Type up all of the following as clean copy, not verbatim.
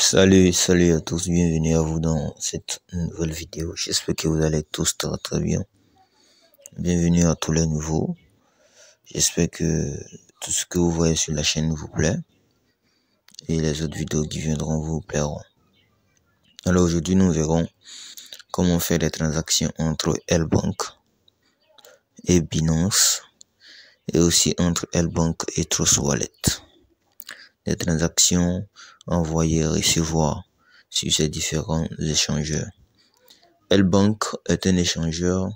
Salut à tous, bienvenue à vous dans cette nouvelle vidéo. J'espère que vous allez tous très bien. Bienvenue à tous les nouveaux. J'espère que tout ce que vous voyez sur la chaîne vous plaît et les autres vidéos qui viendront vous plairont. Alors aujourd'hui, nous verrons comment faire des transactions entre L-Bank et Binance et aussi entre L-Bank et Trust Wallet. Des transactions envoyer et recevoir sur ces différents échangeurs. L-Bank est un échangeur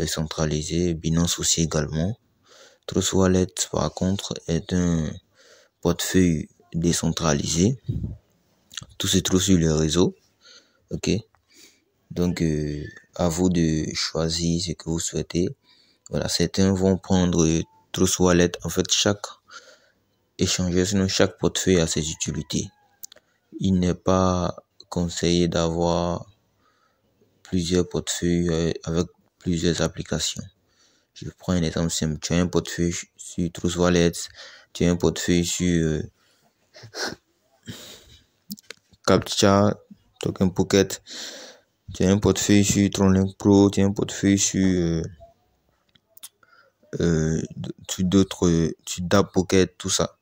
centralisé, Binance aussi également. Trust Wallet par contre est un portefeuille décentralisé. Tout se trouve sur le réseau. Ok. Donc à vous de choisir ce que vous souhaitez. Voilà, certains vont prendre Trust Wallet. En fait, chaque échangeur, sinon chaque portefeuille a ses utilités. Il n'est pas conseillé d'avoir plusieurs portefeuilles avec plusieurs applications. Je prends un exemple simple. Tu as un portefeuille sur Trust Wallet, tu as un portefeuille sur Captcha, Token Pocket, tu as un portefeuille sur Tronlink Pro, tu as un portefeuille sur d'autres, sur Dap Pocket, tout ça.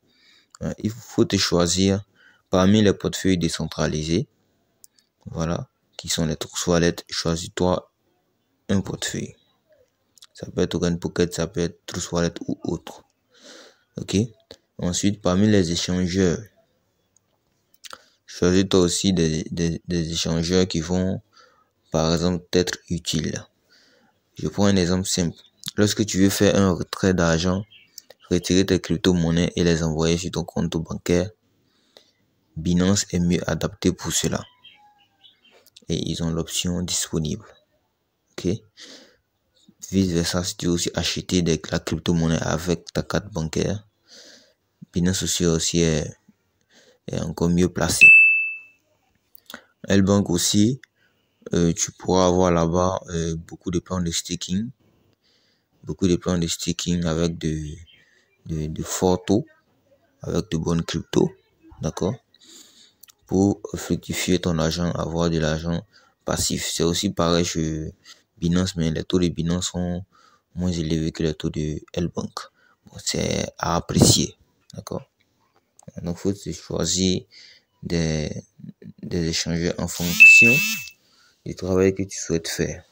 Il faut te choisir parmi les portefeuilles décentralisés. Voilà, qui sont les Trust Wallet. Choisis-toi un portefeuille. Ça peut être Token Pocket, ça peut être Trust Wallet ou autre. Ok. Ensuite, parmi les échangeurs, choisis-toi aussi des échangeurs qui vont, par exemple, être utiles. Je prends un exemple simple. Lorsque tu veux faire un retrait d'argent, retirer tes crypto-monnaies et les envoyer sur ton compte bancaire, Binance est mieux adapté pour cela. Et ils ont l'option disponible. Ok. Vice versa, si tu veux aussi acheter la crypto-monnaie avec ta carte bancaire, Binance aussi est encore mieux placé. L-Bank aussi, tu pourras avoir là-bas beaucoup de plans de staking. Beaucoup de plans de staking avec de forts taux, avec de bonnes cryptos. D'accord? Pour fructifier ton argent, avoir de l'argent passif. C'est aussi pareil chez Binance, mais les taux de Binance sont moins élevés que les taux de L-Bank. Bon, c'est à apprécier. D'accord? Donc, il faut choisir des échangeurs en fonction du travail que tu souhaites faire.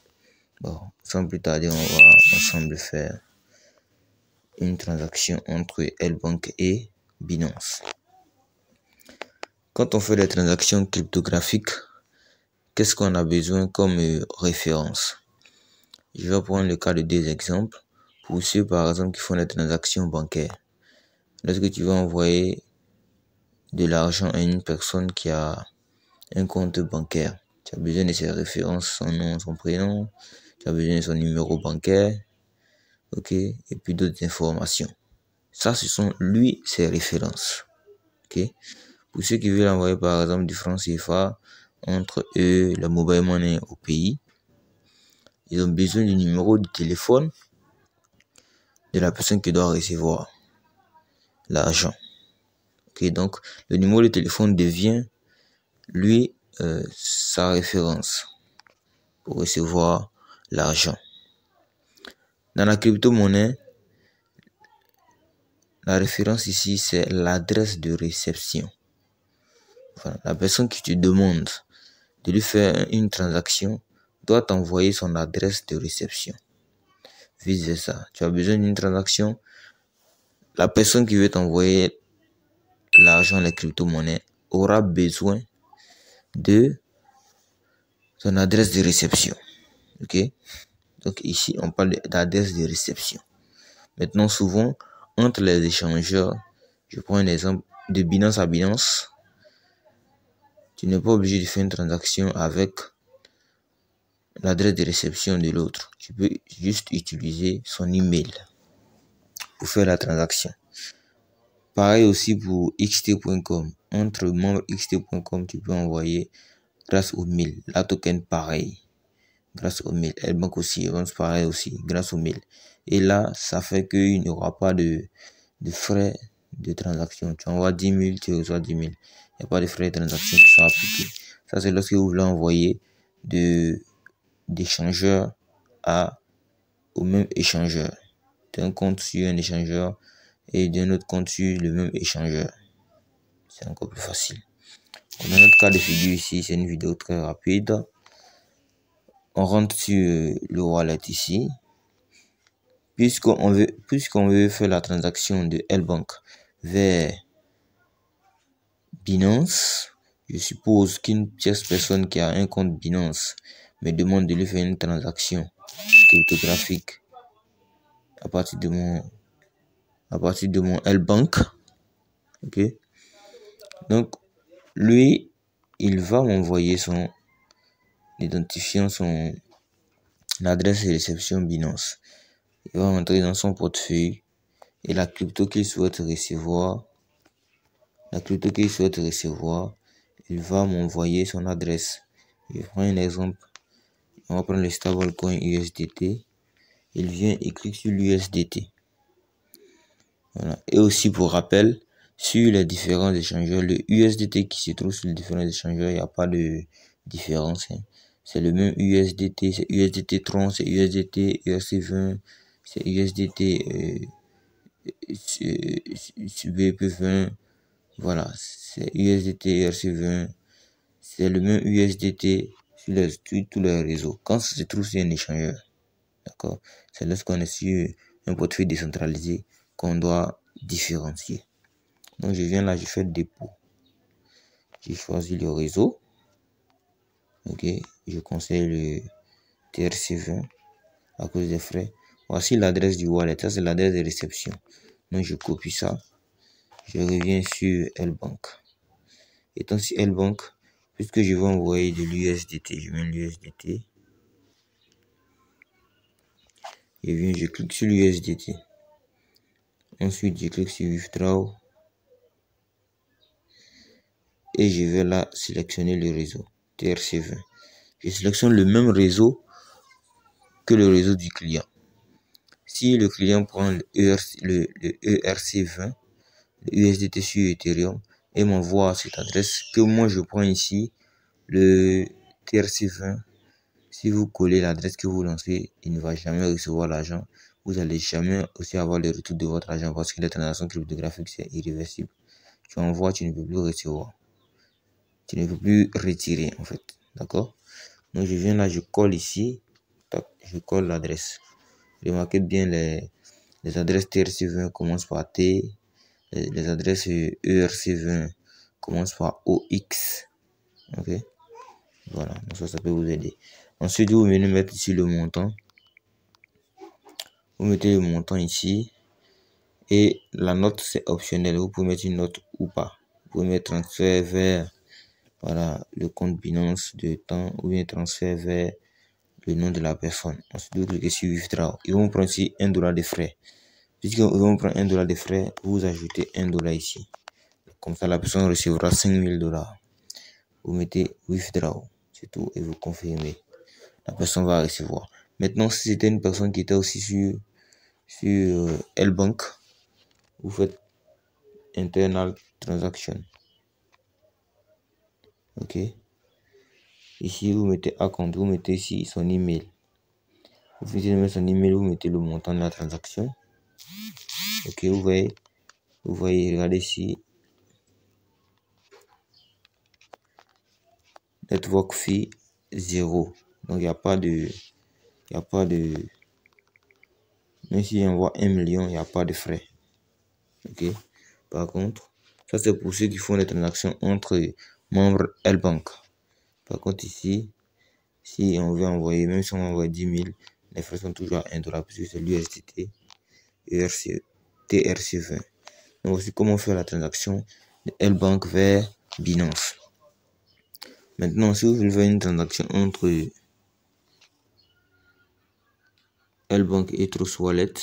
Bon, sans plus tarder, on va ensemble faire une transaction entre L-Bank et Binance. Quand on fait des transactions cryptographiques, qu'est-ce qu'on a besoin comme référence? Je vais prendre le cas de deux exemples. Pour ceux, par exemple, qui font des transactions bancaires. Lorsque tu vas envoyer de l'argent à une personne qui a un compte bancaire, tu as besoin de ses références, son nom, son prénom, tu as besoin de son numéro bancaire, ok, et puis d'autres informations. Ça, ce sont ses références, ok. Pour ceux qui veulent envoyer par exemple du franc CFA entre eux, le mobile money au pays, ils ont besoin du numéro de téléphone de la personne qui doit recevoir l'argent. Ok, donc le numéro de téléphone devient sa référence pour recevoir l'argent. Dans la crypto-monnaie, la référence ici, c'est l'adresse de réception. Enfin, la personne qui te demande de lui faire une transaction doit t'envoyer son adresse de réception. Vice versa, tu as besoin d'une transaction, la personne qui veut t'envoyer l'argent, les crypto-monnaies, aura besoin de son adresse de réception. Ok? Donc ici, on parle d'adresse de réception. Maintenant, souvent, entre les échangeurs, je prends un exemple de Binance à Binance, tu n'es pas obligé de faire une transaction avec l'adresse de réception de l'autre. Tu peux juste utiliser son email pour faire la transaction. Pareil aussi pour xt.com. Entre membres xt.com, tu peux envoyer grâce au mail. La token pareil, grâce au mail. L-Bank aussi, pareil aussi, grâce au mail. Et là, ça fait qu'il n'y aura pas de frais de transaction. Tu envoies 10 000, tu reçois 10 000. Il n'y a pas de frais de transaction qui sont appliqués. Ça, c'est lorsque vous voulez envoyer d'échangeur au même échangeur. D'un compte sur un échangeur et d'un autre compte sur le même échangeur. C'est encore plus facile. Dans notre cas de figure ici, c'est une vidéo très rapide. On rentre sur le wallet ici. Puisqu'on veut faire la transaction de L-Bank vers Binance, je suppose qu'une tierce personne qui a un compte Binance me demande de lui faire une transaction cryptographique à partir de mon L-Bank. Ok. Donc, lui, il va m'envoyer son identifiant, son adresse de réception Binance. Il va entrer dans son portefeuille et la crypto qu'il souhaite recevoir, il va m'envoyer son adresse. Je prends un exemple. On va prendre le stablecoin USDT. Il vient et clique sur l'USDT. Voilà. Et aussi pour rappel, sur les différents échangeurs, le USDT qui se trouve sur les différents échangeurs, il n'y a pas de différence. C'est le même USDT, c'est USDT Tron, c'est USDT ERC20, c'est USDT BP20. Voilà, c'est USDT ERC20. C'est le même USDT sur tous les réseaux. Quand ça se trouve sur un échangeur, d'accord, c'est lorsqu'on est sur un portefeuille décentralisé qu'on doit différencier. Donc je viens là, je fais dépôt. J'ai choisi le réseau. Ok, je conseille le TRC20 à cause des frais. Voici l'adresse du wallet. Ça, c'est l'adresse de réception. Donc je copie ça. Je reviens sur L-Bank. Étant sur L-Bank, puisque je vais envoyer de l'USDT, je mets l'USDT. Je clique sur l'USDT. Ensuite, je clique sur Withdraw. Et je vais là sélectionner le réseau TRC20. Je sélectionne le même réseau que le réseau du client. Si le client prend le ERC20, le USDT sur Ethereum, et m'envoie cette adresse que moi je prends ici, le TRC20, si vous collez l'adresse que vous lancez, il ne va jamais recevoir l'argent. Vous n'allez jamais aussi avoir le retour de votre argent parce que les transactions cryptographiques, c'est irréversible. Tu envoies, tu ne peux plus recevoir. Tu ne peux plus retirer en fait. D'accord? Donc je viens là, je colle ici. Tac, je colle l'adresse. Remarquez bien les adresses TRC20 commencent par T. Les adresses ERC20 commencent par OX. Ok? Voilà, donc ça peut vous aider. Ensuite, vous venez mettre ici le montant. Vous mettez le montant ici. Et la note, c'est optionnel. Vous pouvez mettre une note ou pas. Vous pouvez mettre transfert vers le compte Binance de temps ou bien transfert vers le nom de la personne. Ensuite, vous cliquez sur Withdraw. Ils vont prendre ici $1 de frais. Puisqu'ils vont prendre $1 de frais, vous ajoutez $1 ici. Comme ça, la personne recevra $5 000. Vous mettez Withdraw. C'est tout. Et vous confirmez. La personne va recevoir. Maintenant, si c'était une personne qui était aussi sur L-Bank, vous faites Internal Transaction. Ok. Ici, vous mettez Account. Vous mettez ici son email. Vous finissez de mettre son email. Vous mettez le montant de la transaction. Ok. Vous voyez, regardez ici. Network fee 0. Donc, il n'y a pas de. Même si j'envoie 1 million, il n'y a pas de frais. Ok. Par contre, ça c'est pour ceux qui font les transactions entre membres L-Bank. Par contre, ici, si on veut envoyer, même si on envoie 10 000, les frais sont toujours à $1 puisque c'est l'USDT TRC20. Donc, voici comment faire la transaction de L-Bank vers Binance. Maintenant, si vous voulez faire une transaction entre L-Bank et Trust Wallet,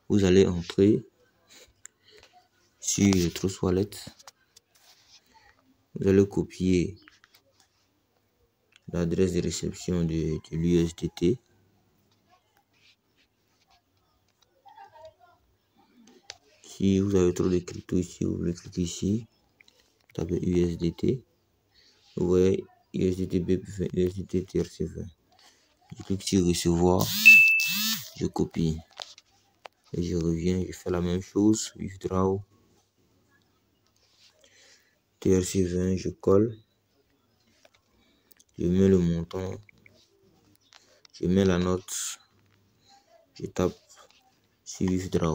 vous allez entrer sur le Trust Wallet. Vous allez copier l'adresse de réception de l'USDT. Si vous avez trop de crypto ici, vous voulez cliquer ici, tapez USDT. Vous voyez USDT BP20, USDT TRC20. Je clique sur recevoir, je copie et je reviens, je fais la même chose, withdraw, TRC20, je colle, je mets le montant, je mets la note, je tape sur withdraw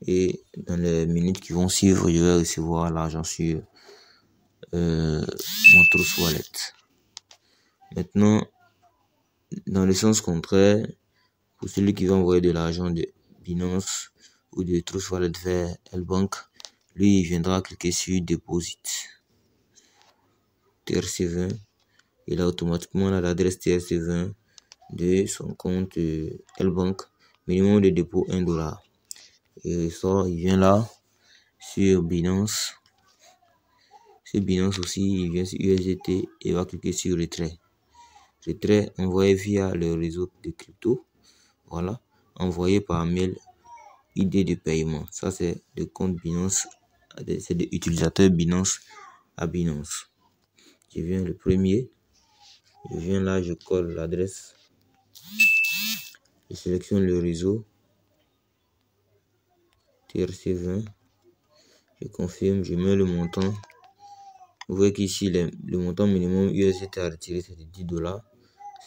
et dans les minutes qui vont suivre, je vais recevoir l'argent sur mon Trust Wallet. Maintenant, dans le sens contraire, pour celui qui va envoyer de l'argent de Binance ou de Trust Wallet vers L-Bank, lui il viendra cliquer sur Deposit TRC20. Il a automatiquement l'adresse TRC20 de son compte L-Bank, minimum de dépôt $1. Et ça, il vient là sur Binance. Sur Binance aussi, il vient sur USDT et va cliquer sur retrait. Retrait envoyé via le réseau de crypto. Voilà, envoyé par mail, ID de paiement. Ça, c'est le compte Binance, c'est de l'utilisateur Binance à Binance. Je viens le premier, je viens là, je colle l'adresse, je sélectionne le réseau TRC20, je confirme, je mets le montant. Vous voyez qu'ici le montant minimum USDT à retirer c'est de $10,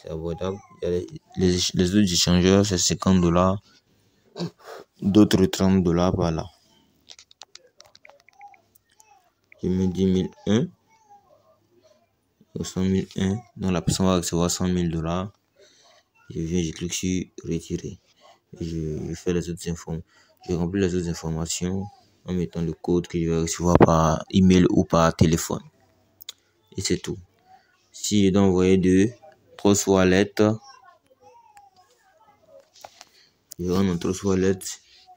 c'est abordable. Les autres échangeurs c'est $50, d'autres $30 par là. Je mets 10 001 ou 100 001, donc la personne va recevoir $100 000. Je viens, je clique sur retirer et je fais les autres informations. Je remplis les autres informations en mettant le code que je vais recevoir par email ou par téléphone. Et c'est tout. Si je dois envoyer de Trust Wallet, je rentre dans Trust Wallet,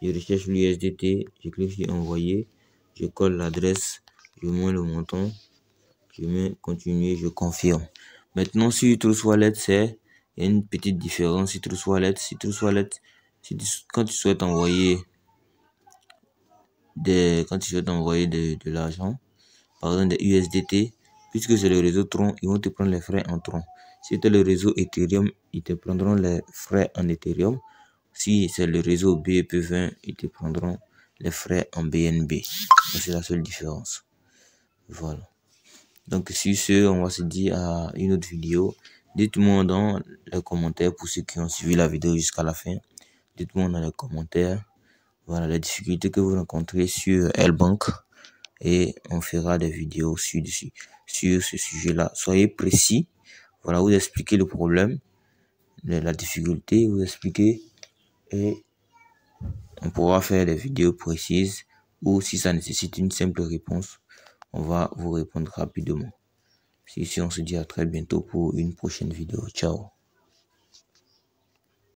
je recherche l'USDT, je clique sur envoyer, je colle l'adresse, je mets le montant, je mets continuer, je confirme. Maintenant sur Trust Wallet, il y a une petite différence sur Trust Wallet. Quand tu souhaites envoyer de l'argent, par exemple des USDT, puisque c'est le réseau Tron, ils vont te prendre les frais en Tron. Si c'est le réseau Ethereum, ils te prendront les frais en Ethereum. Si c'est le réseau BEP20, ils te prendront les frais en BNB. C'est la seule différence. Voilà. Donc sur ce, on va se dire à une autre vidéo. Dites-moi dans les commentaires, pour ceux qui ont suivi la vidéo jusqu'à la fin, dites-moi dans les commentaires, voilà, les difficultés que vous rencontrez sur L-Bank. Et on fera des vidéos sur ce sujet-là. Soyez précis. Voilà, vous expliquez le problème, la difficulté, vous expliquez et on pourra faire des vidéos précises ou si ça nécessite une simple réponse, on va vous répondre rapidement. Si on se dit à très bientôt pour une prochaine vidéo. Ciao.